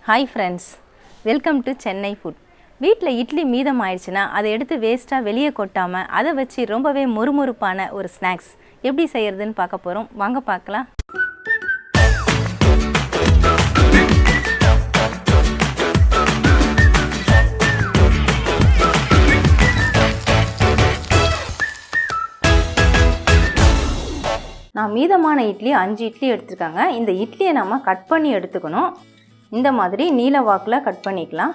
Hi friends, welcome to Chennai Food. வீட்ல இட்லி மீதம் ஆயிடுச்சுனா அதை எடுத்து வேஸ்டா வெளியே கொட்டாம அதை வச்சு ரொம்பவே முறுமுறுப்பான ஒரு ஸ்நாக்ஸ் எப்படி செய்யறதுன்னு பார்க்க போறோம். வாங்க பார்க்கலாம். நான் மீதமான இட்லி 5 இட்லி எடுத்துருக்காங்க. இந்த இட்லியை நாம கட் பண்ணி எடுத்துக்கணும். இந்த மாதிரி நீல வாக்குல கட் பண்ணிக்கலாம்.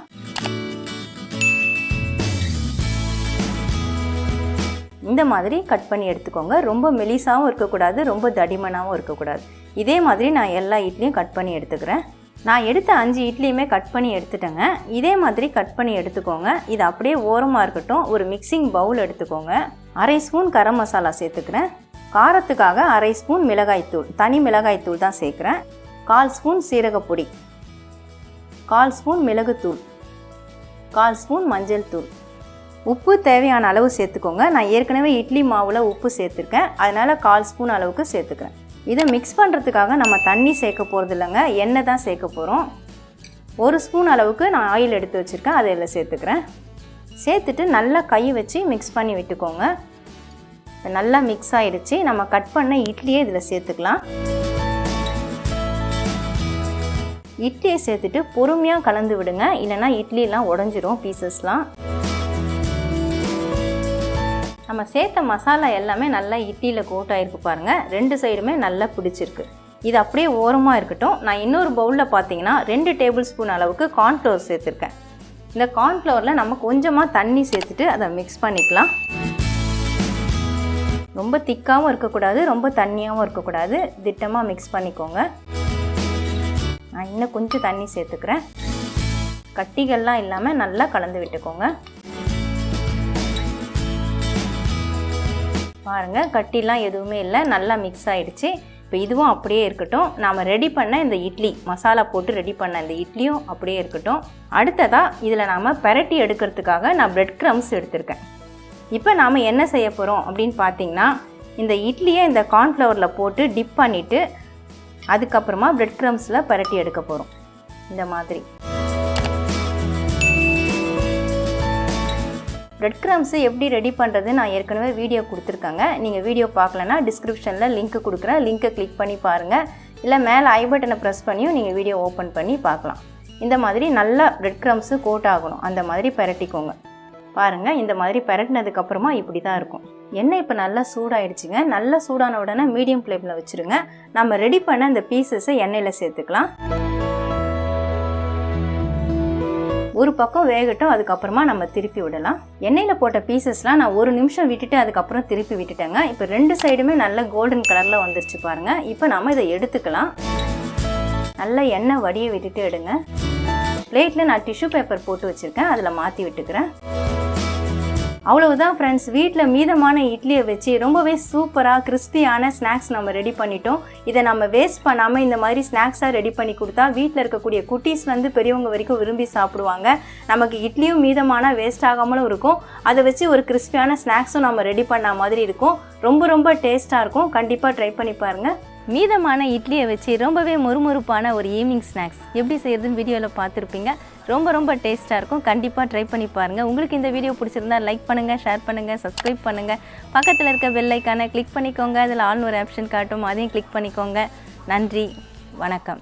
இந்த மாதிரி கட் பண்ணி எடுத்துக்கோங்க. ரொம்ப மெலிசாவும் இருக்க கூடாது, ரொம்ப தடிமனாவும் இருக்க கூடாது. இதே மாதிரி நான் எல்லா இட்லியும் கட் பண்ணி எடுத்துக்கிறேன். நான் எடுத்த 5 இட்லியுமே கட் பண்ணி எடுத்துட்டேங்க. இதே மாதிரி கட் பண்ணி எடுத்துக்கோங்க. இது அப்படியே ஓரமா இருக்கட்டும். ஒரு மிக்சிங் பவுல் எடுத்துக்கோங்க. 1/2 ஸ்பூன் கரம் மசாலா சேர்த்துக்கிறேன். காரத்துக்காக 1/2 ஸ்பூன் மிளகாய் தூள், தனி மிளகாய் தூள் தான் சேர்க்குறேன். 1/4 ஸ்பூன் சீரகப்பொடி, 1/4 ஸ்பூன் மிளகுத்தூள், 1/4 ஸ்பூன் மஞ்சள் தூள். உப்பு தேவையான அளவு சேர்த்துக்கோங்க. நான் ஏற்கனவே இட்லி மாவில் உப்பு சேர்த்துருக்கேன், அதனால் 1/4 ஸ்பூன் அளவுக்கு சேர்த்துக்கிறேன். இதை மிக்ஸ் பண்ணுறதுக்காக நம்ம தண்ணி சேர்க்க போகிறது இல்லைங்க, எண்ணெய் தான் சேர்க்க போகிறோம். 1 ஸ்பூன் அளவுக்கு நான் ஆயில் எடுத்து வச்சுருக்கேன், அதை இதில் சேர்த்துக்கிறேன். சேர்த்துட்டு நல்லா கை வச்சு மிக்ஸ் பண்ணி விட்டுக்கோங்க. நல்லா மிக்ஸ் ஆகிடுச்சு. நம்ம கட் பண்ண இட்லியே இதில் சேர்த்துக்கலாம். இட்லியை சேர்த்துட்டு பொறுமையாக கலந்து விடுங்க, இல்லைனா இட்லிலாம் உடஞ்சிரும் பீசஸ்லாம். நம்ம சேர்த்த மசாலா எல்லாமே நல்லா இட்லியில் கோட் ஆகிருக்கு பாருங்கள். 2 சைடுமே நல்லா பிடிச்சிருக்கு. இது அப்படியே ஓரமாக இருக்கட்டும். நான் இன்னொரு பவுலில் பார்த்தீங்கன்னா 2 டேபிள் ஸ்பூன் அளவுக்கு கார்ன்ஃப்ளவர் சேர்த்துருக்கேன். இந்த கார்ன்ஃப்ளவரில் நம்ம கொஞ்சமாக தண்ணி சேர்த்துட்டு அதை மிக்ஸ் பண்ணிக்கலாம். ரொம்ப திக்காகவும் இருக்கக்கூடாது, ரொம்ப தண்ணியாகவும் இருக்கக்கூடாது. திட்டமாக மிக்ஸ் பண்ணிக்கோங்க. நான் இன்னும் கொஞ்சம் தண்ணி சேர்த்துக்கிறேன். கட்டிகள்லாம் இல்லாமல் நல்லா கலந்து விட்டுக்கோங்க. பாருங்கள், கட்டிலாம் எதுவுமே இல்லை, நல்லா மிக்ஸ் ஆகிடுச்சு. இப்போ இதுவும் அப்படியே இருக்கட்டும். நாம் ரெடி பண்ண இந்த இட்லி, மசாலா போட்டு ரெடி பண்ண இந்த இட்லியும் அப்படியே இருக்கட்டும். அடுத்ததாக இதில் நாம் பெரட்டி எடுக்கிறதுக்காக நான் பிரெட் க்ரம்ஸ் எடுத்திருக்கேன். இப்போ நாம் என்ன செய்ய போகிறோம் அப்படின்னு பார்த்தீங்கன்னா, இந்த இட்லியை இந்த கார்ன்ஃப்ளவரில் போட்டு டிப் பண்ணிவிட்டு அதுக்கப்புறமா பிரெட் க்ரம்ஸில் பரட்டி எடுக்க போகிறோம். இந்த மாதிரி பிரெட் க்ரம்ஸு எப்படி ரெடி பண்ணுறது நான் ஏற்கனவே வீடியோ கொடுத்துருக்கேங்க. நீங்கள் வீடியோ பார்க்கலன்னா டிஸ்கிரிப்ஷனில் லிங்க் கொடுக்குறேன், லிங்க்கை கிளிக் பண்ணி பாருங்கள். இல்லை மேலே ஐ பட்டனை ப்ரெஸ் பண்ணியும் நீங்கள் வீடியோ ஓப்பன் பண்ணி பார்க்கலாம். இந்த மாதிரி நல்லா பிரெட் க்ரம்ஸு கோட் ஆகணும், அந்த மாதிரி பரட்டிக்கோங்க. பாருங்கள், இந்த மாதிரி பரட்டினதுக்கப்புறமா இப்படி தான் இருக்கும். எண்ணெய் இப்போ நல்லா சூடாயிடுச்சுங்க. நல்லா சூடான உடனே மீடியம் ஃப்ளேமில் வச்சுருங்க. நம்ம ரெடி பண்ண இந்த பீசஸை எண்ணெயில் சேர்த்துக்கலாம். ஒரு பக்கம் வேகட்டும், அதுக்கப்புறமா நம்ம திருப்பி விடலாம். எண்ணெயில் போட்ட பீசஸ்லாம் நான் 1 நிமிஷம் விட்டுட்டு அதுக்கப்புறம் திருப்பி விட்டுட்டேங்க. இப்போ 2 சைடுமே நல்ல கோல்டன் கலரில் வந்துருச்சு பாருங்கள். இப்போ நம்ம இதை எடுத்துக்கலாம். நல்லா எண்ணெய் வடிய விட்டுட்டு எடுங்க. பிளேட்டில் நான் டிஷ்யூ பேப்பர் போட்டு வச்சுருக்கேன், அதில் மாற்றி விட்டுக்கிறேன். அவ்வளவுதான் ஃப்ரெண்ட்ஸ், வீட்டில் மீதமான இட்லியை வச்சு ரொம்பவே சூப்பராக கிறிஸ்பியான ஸ்நாக்ஸ் நம்ம ரெடி பண்ணிட்டோம். இதை நம்ம வேஸ்ட் பண்ணாமல் இந்த மாதிரி ஸ்நாக்ஸாக ரெடி பண்ணி கொடுத்தா வீட்டில் இருக்கக்கூடிய குட்டீஸ்லேருந்து பெரியவங்க வரைக்கும் விரும்பி சாப்பிடுவாங்க. நமக்கு இட்லியும் மீதமான வேஸ்ட் ஆகாமலும் இருக்கும். அதை வச்சு ஒரு கிறிஸ்பியான ஸ்நாக்ஸும் நம்ம ரெடி பண்ண மாதிரி இருக்கும். ரொம்ப டேஸ்ட்டாக இருக்கும். கண்டிப்பாக ட்ரை பண்ணி பாருங்கள். மீதமான இட்லியை வச்சு ரொம்பவே முறுமுறுப்பான ஒரு ஈவினிங் ஸ்நாக்ஸ் எப்படி செய்யறதுன்னு வீடியோவில் பார்த்துருப்பீங்க. ரொம்ப டேஸ்ட்டாக இருக்கும். கண்டிப்பாக ட்ரை பண்ணி பாருங்கள். உங்களுக்கு இந்த வீடியோ பிடிச்சிருந்தா லைக் பண்ணுங்கள், ஷேர் பண்ணுங்கள், சப்ஸ்கிரைப் பண்ணுங்கள். பக்கத்தில் இருக்க பெல் ஐக்கானை கிளிக் பண்ணிக்கோங்க. அதில் ஆல்னு ஒரு ஆப்ஷன் காட்டும், அதையும் கிளிக் பண்ணிக்கோங்க. நன்றி, வணக்கம்.